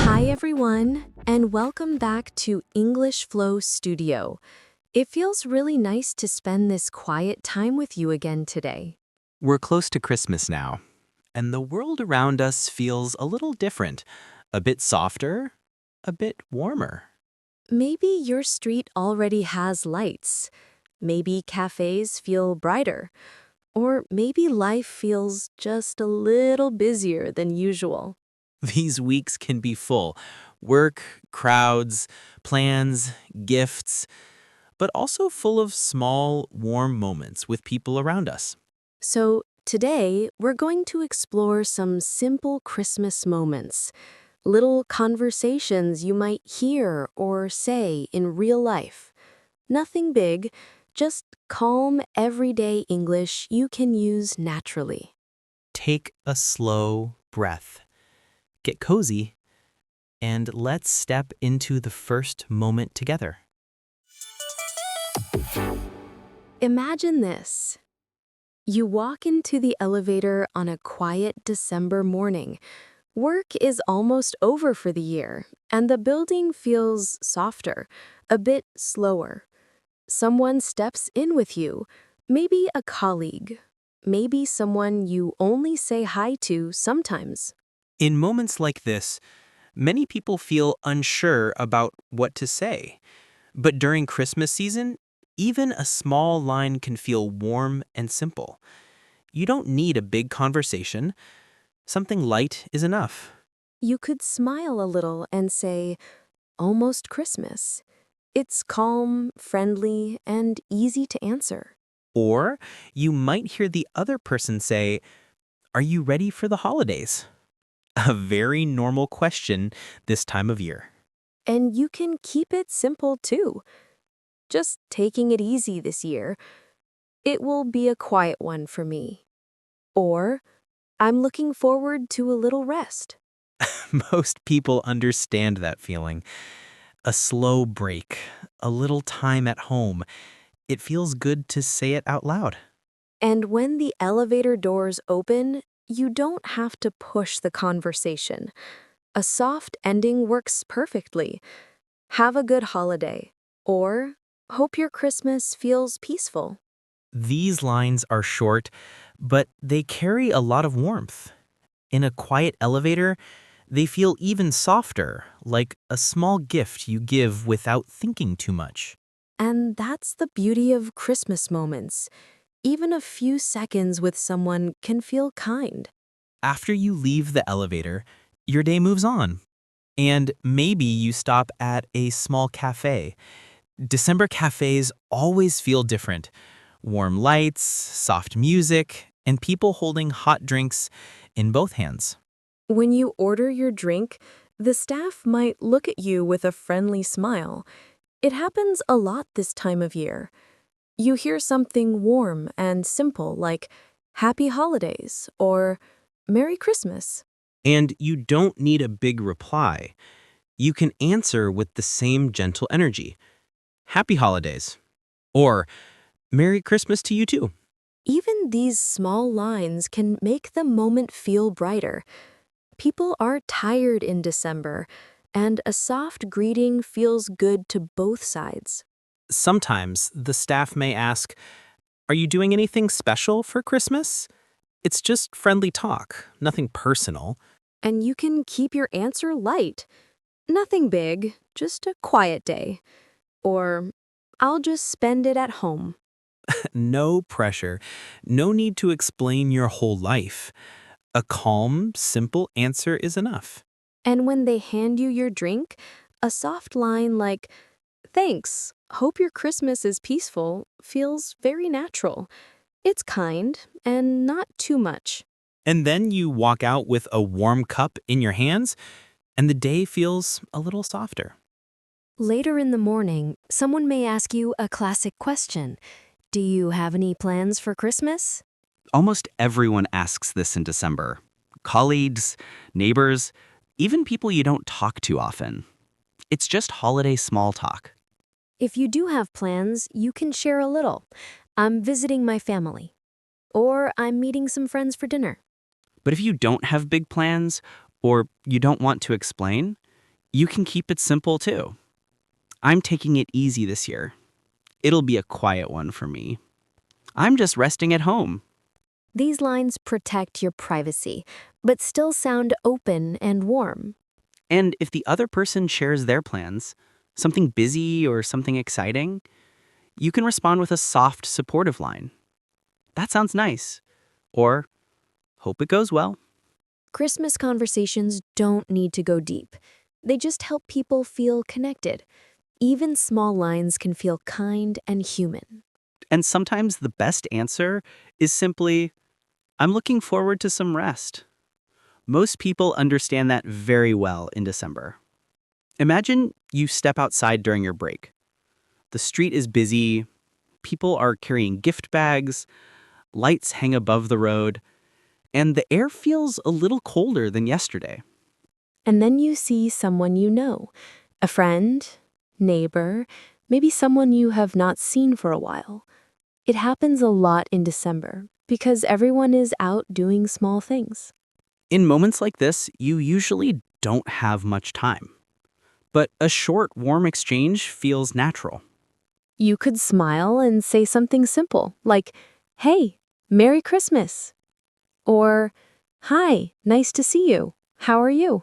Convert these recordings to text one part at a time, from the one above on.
Hi, everyone, and welcome back to English Flow Studio. It feels really nice to spend this quiet time with you again today. We're close to Christmas now, and the world around us feels a little different, a bit softer, a bit warmer. Maybe your street already has lights. Maybe cafes feel brighter. Or maybe life feels just a little busier than usual. These weeks can be full work, crowds, plans, gifts, but also full of small, warm moments with people around us. So, today we're going to explore some simple Christmas moments, little conversations you might hear or say in real life. Nothing big, just calm, everyday English you can use naturally. Take a slow breath, get cozy, and let's step into the first moment together. Imagine this. You walk into the elevator on a quiet December morning. Work is almost over for the year, and the building feels softer, a bit slower. Someone steps in with you, maybe a colleague, maybe someone you only say hi to sometimes. In moments like this, many people feel unsure about what to say. But during Christmas season, even a small line can feel warm and simple. You don't need a big conversation. Something light is enough. You could smile a little and say, "Almost Christmas." It's calm, friendly, and easy to answer. Or you might hear the other person say, "Are you ready for the holidays?" A very normal question this time of year. And you can keep it simple too. Just taking it easy this year. It will be a quiet one for me. Or, I'm looking forward to a little rest. Most people understand that feeling. A slow break, a little time at home. It feels good to say it out loud. And when the elevator doors open, you don't have to push the conversation. A soft ending works perfectly. Have a good holiday. Or, hope your Christmas feels peaceful. These lines are short, but they carry a lot of warmth. In a quiet elevator, they feel even softer, like a small gift you give without thinking too much. And that's the beauty of Christmas moments. Even a few seconds with someone can feel kind. After you leave the elevator, your day moves on. And maybe you stop at a small cafe. December cafes always feel different. Warm lights, soft music, and people holding hot drinks in both hands. When you order your drink, the staff might look at you with a friendly smile. It happens a lot this time of year. You hear something warm and simple like "Happy Holidays" or "Merry Christmas." And you don't need a big reply. You can answer with the same gentle energy. Happy holidays. Or Merry Christmas to you too. Even these small lines can make the moment feel brighter. People are tired in December, and a soft greeting feels good to both sides. Sometimes the staff may ask, "Are you doing anything special for Christmas?" It's just friendly talk, nothing personal. And you can keep your answer light. Nothing big, just a quiet day. Or, "I'll just spend it at home." No pressure, no need to explain your whole life. A calm, simple answer is enough. And when they hand you your drink, a soft line like, "Thanks, hope your Christmas is peaceful," feels very natural. It's kind and not too much. And then you walk out with a warm cup in your hands, and the day feels a little softer. Later in the morning, someone may ask you a classic question. "Do you have any plans for Christmas?" Almost everyone asks this in December. Colleagues, neighbors, even people you don't talk to often. It's just holiday small talk. If you do have plans, you can share a little. "I'm visiting my family." Or "I'm meeting some friends for dinner." But if you don't have big plans or you don't want to explain, you can keep it simple too. I'm taking it easy this year. It'll be a quiet one for me. I'm just resting at home. These lines protect your privacy, but still sound open and warm. And if the other person shares their plans, something busy or something exciting, you can respond with a soft, supportive line. That sounds nice. Or, hope it goes well. Christmas conversations don't need to go deep. They just help people feel connected. Even small lines can feel kind and human. And sometimes the best answer is simply, I'm looking forward to some rest. Most people understand that very well in December. Imagine you step outside during your break. The street is busy, people are carrying gift bags, lights hang above the road, and the air feels a little colder than yesterday. And then you see someone you know, a friend, neighbor, maybe someone you have not seen for a while. It happens a lot in December because everyone is out doing small things. In moments like this, you usually don't have much time. But a short, warm exchange feels natural. You could smile and say something simple like, "Hey, Merry Christmas." Or, "Hi, nice to see you. How are you?"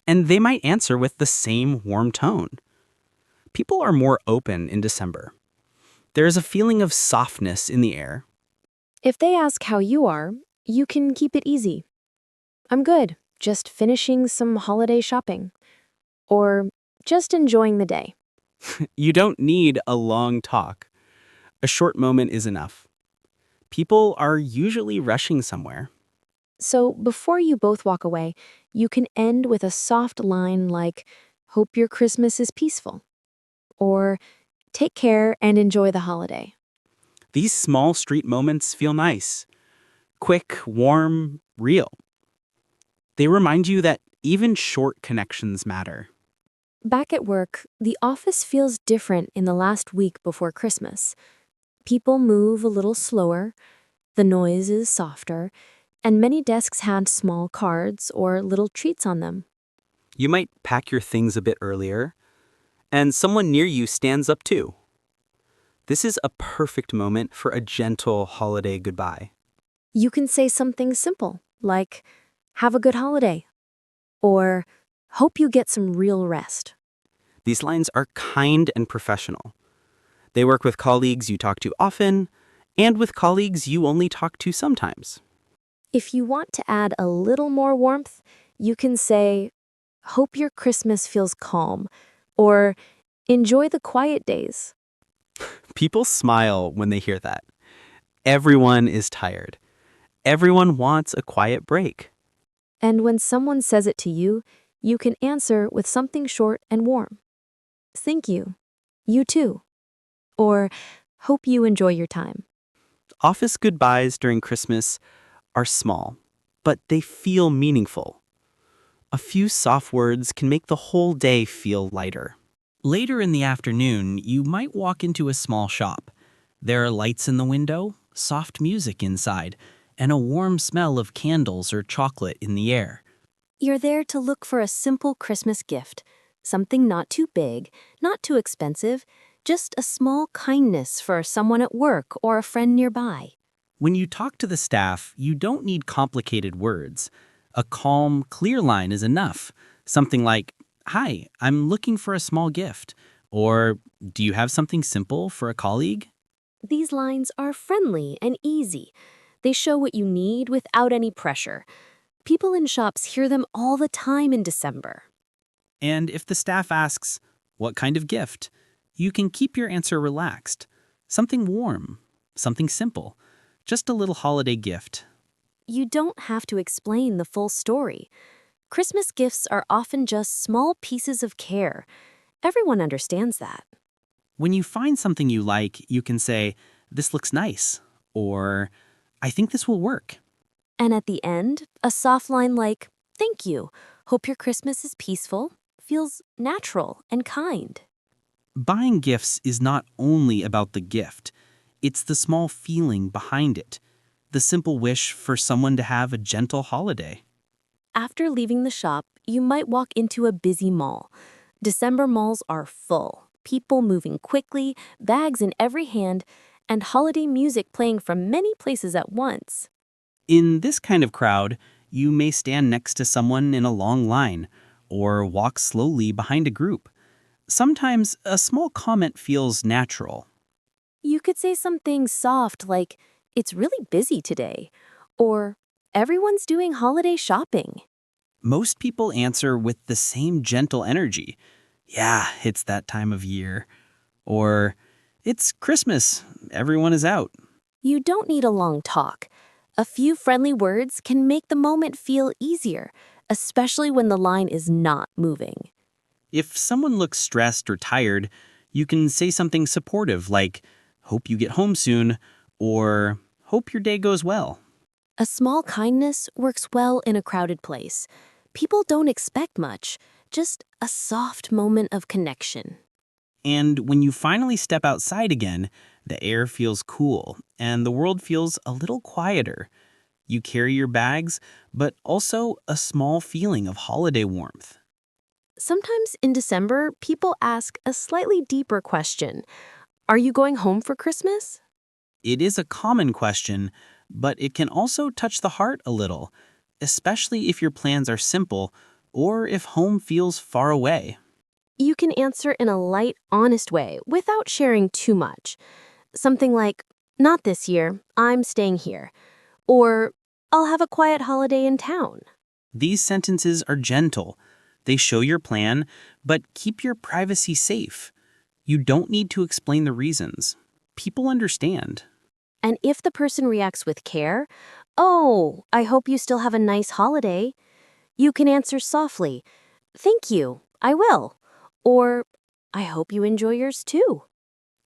And they might answer with the same warm tone. People are more open in December. There is a feeling of softness in the air. If they ask how you are, you can keep it easy. "I'm good, just finishing some holiday shopping." Or, "Just enjoying the day." You don't need a long talk. A short moment is enough. People are usually rushing somewhere. So before you both walk away, you can end with a soft line like, "Hope your Christmas is peaceful." Or, "Take care and enjoy the holiday." These small street moments feel nice. Quick, warm, real. They remind you that even short connections matter. Back at work, the office feels different in the last week before Christmas. People move a little slower, the noise is softer, and many desks had small cards or little treats on them. You might pack your things a bit earlier, and someone near you stands up too. This is a perfect moment for a gentle holiday goodbye. You can say something simple, like, "Have a good holiday," or "Hope you get some real rest." These lines are kind and professional. They work with colleagues you talk to often and with colleagues you only talk to sometimes. If you want to add a little more warmth, you can say, "Hope your Christmas feels calm," or "Enjoy the quiet days." People smile when they hear that. Everyone is tired. Everyone wants a quiet break. And when someone says it to you, you can answer with something short and warm. "Thank you. You too." Or, "Hope you enjoy your time." Office goodbyes during Christmas are small, but they feel meaningful. A few soft words can make the whole day feel lighter. Later in the afternoon, you might walk into a small shop. There are lights in the window, soft music inside, and a warm smell of candles or chocolate in the air. You're there to look for a simple Christmas gift, something not too big, not too expensive, just a small kindness for someone at work or a friend nearby. When you talk to the staff, you don't need complicated words. A calm, clear line is enough. Something like, "Hi, I'm looking for a small gift." Or, "Do you have something simple for a colleague?" These lines are friendly and easy. They show what you need without any pressure. People in shops hear them all the time in December. And if the staff asks, "What kind of gift?" you can keep your answer relaxed. Something warm, something simple, just a little holiday gift. You don't have to explain the full story. Christmas gifts are often just small pieces of care. Everyone understands that. When you find something you like, you can say, "This looks nice," or "I think this will work." And at the end, a soft line like, "Thank you. Hope your Christmas is peaceful," feels natural and kind. Buying gifts is not only about the gift, it's the small feeling behind it. the simple wish for someone to have a gentle holiday. After leaving the shop, you might walk into a busy mall. December malls are full, people moving quickly, bags in every hand, and holiday music playing from many places at once. In this kind of crowd, you may stand next to someone in a long line or walk slowly behind a group. Sometimes a small comment feels natural. You could say something soft like, "It's really busy today," or "Everyone's doing holiday shopping." Most people answer with the same gentle energy. Yeah, it's that time of year. Or, it's Christmas, everyone is out. You don't need a long talk. A few friendly words can make the moment feel easier, especially when the line is not moving. If someone looks stressed or tired, you can say something supportive like, hope you get home soon, or hope your day goes well. A small kindness works well in a crowded place. People don't expect much, just a soft moment of connection. And when you finally step outside again, the air feels cool and the world feels a little quieter. You carry your bags, but also a small feeling of holiday warmth. Sometimes in December, people ask a slightly deeper question. Are you going home for Christmas? It is a common question, but it can also touch the heart a little, especially if your plans are simple or if home feels far away. You can answer in a light, honest way without sharing too much. Something like, "Not this year, I'm staying here." Or, "I'll have a quiet holiday in town." These sentences are gentle. They show your plan, but keep your privacy safe. You don't need to explain the reasons. People understand. And if the person reacts with care, "Oh, I hope you still have a nice holiday," you can answer softly, "Thank you, I will." Or, "I hope you enjoy yours too."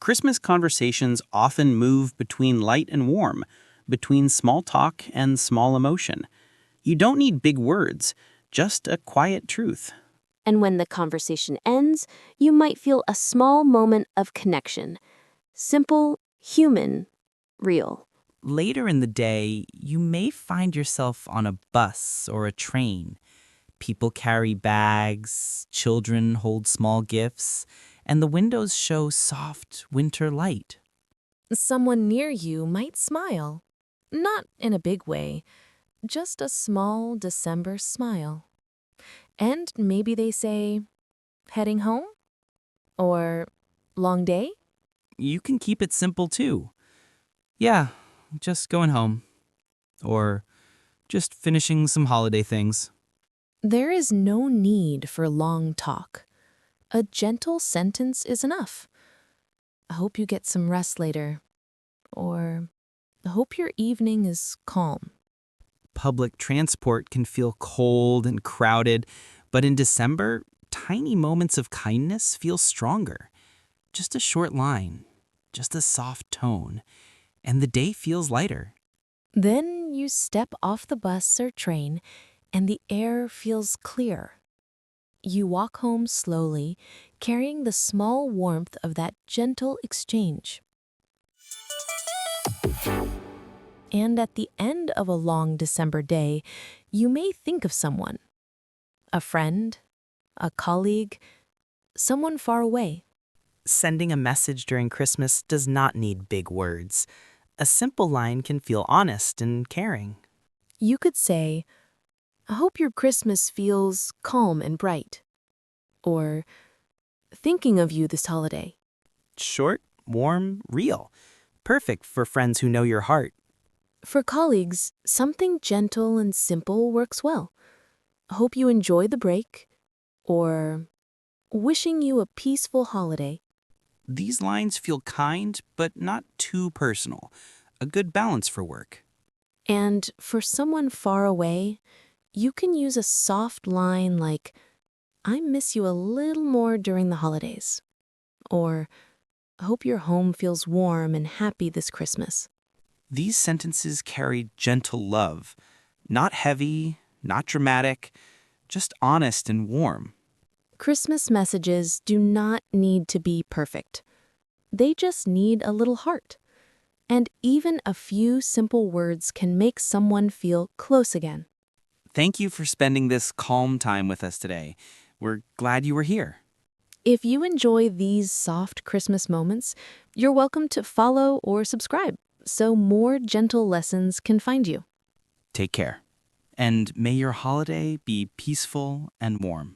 Christmas conversations often move between light and warm, between small talk and small emotion. You don't need big words, just a quiet truth. And when the conversation ends, you might feel a small moment of connection. Simple, human, real. Later in the day, you may find yourself on a bus or a train. People carry bags, children hold small gifts, and the windows show soft winter light. Someone near you might smile. Not in a big way, just a small December smile. And maybe they say, "Heading home?" Or, "Long day?" You can keep it simple too. Yeah, just going home. Or just finishing some holiday things. There is no need for long talk. A gentle sentence is enough. "I hope you get some rest later." Or, "I hope your evening is calm." Public transport can feel cold and crowded, but in December, tiny moments of kindness feel stronger. Just a short line, just a soft tone, and the day feels lighter. Then you step off the bus or train, and the air feels clear. You walk home slowly, carrying the small warmth of that gentle exchange. And at the end of a long December day, you may think of someone, a friend, a colleague, someone far away. Sending a message during Christmas does not need big words. A simple line can feel honest and caring. You could say, "I hope your Christmas feels calm and bright." Or, "Thinking of you this holiday." Short, warm, real. Perfect for friends who know your heart. For colleagues, something gentle and simple works well. "I hope you enjoy the break." Or, "Wishing you a peaceful holiday." These lines feel kind, but not too personal. A good balance for work. And for someone far away, you can use a soft line like, "I miss you a little more during the holidays." Or, "I hope your home feels warm and happy this Christmas." These sentences carry gentle love. Not heavy, not dramatic, just honest and warm. Christmas messages do not need to be perfect. They just need a little heart. And even a few simple words can make someone feel close again. Thank you for spending this calm time with us today. We're glad you were here. If you enjoy these soft Christmas moments, you're welcome to follow or subscribe so more gentle lessons can find you. Take care. And may your holiday be peaceful and warm.